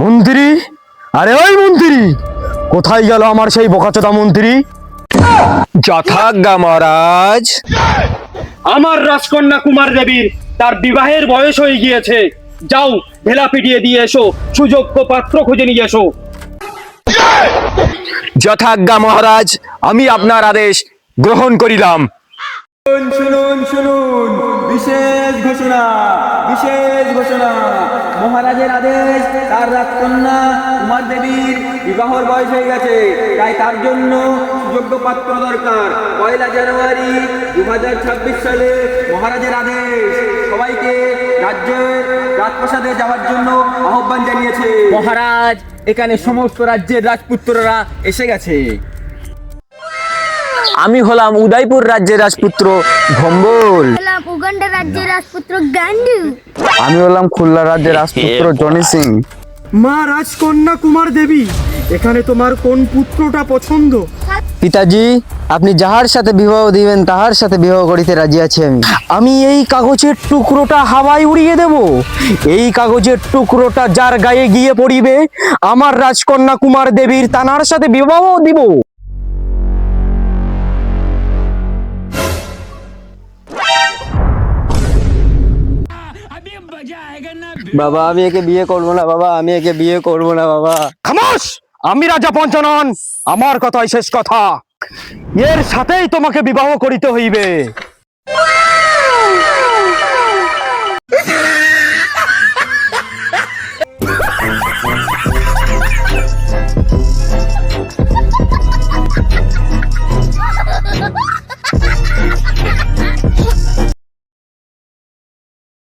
মন্ত্রী, আরে ওই মন্ত্রী, কোথায় গেল আমার সেই বোকাচোদা মন্ত্রী? যথাজ্ঞা মহারাজ। আমার রাজকন্যা কুমার দেবীর তার বিবাহের বয়স হয়ে গিয়েছে। যাও, ভেলা পিটিয়ে দিয়ে এসো, সুযোগ্য পাত্র খুঁজে নিয়ে এসো। যথাজ্ঞা মহারাজ, আমি আপনার আদেশ গ্রহণ করিলাম। শুনুন শুনুন, বিশেষ ঘোষণা, বিশেষ ঘোষণা। মহারাজের আদেশ, তার রাজকন্যা কুমার দেবীর বিবাহর বয়স হয়ে গেছে, তাই তার জন্য যোগ্য পাত্র দরকার। 1 জানুয়ারি 2026 সালে মহারাজের আদেশ সবাইকে রাজ্যের রাজপ্রাসাদে যাওয়ার জন্য আহ্বান জানিয়েছে। মহারাজ, এখানে সমস্ত রাজ্যের রাজপুত্ররা এসে গেছে। আমি হলাম উদয়পুর রাজ্যের রাজপুত্র ভম্বল। হলাম উগান্ডা রাজ্যের রাজপুত্র গান্ডু। আমি হলাম খুলনা রাজ্যের রাজপুত্র জনি সিং। মা রাজকন্যা কুমার দেবী, এখানে তোমার কোন পুত্রটা পছন্দ? পিতাজি, আপনি যাহার সাথে বিবাহ দিবেন তাহার সাথে বিবাহ করিতে রাজি আছি। আমি এই কাগজের টুকরোটা হাওয়ায় উড়িয়ে দেব। এই কাগজের টুকরোটা যার গায়ে গিয়ে পড়িবে, আমার রাজকন্যা কুমার দেবীর তানার সাথে বিবাহ দিব। বাবা, আমি একে বিয়ে করবো না বাবা, আমি একে বিয়ে করবো না বাবা। খামোশ! আমি রাজা পঞ্চানন, আমার কথাই শেষ কথা। এর সাথেই তোমাকে বিবাহ করিতে হইবে।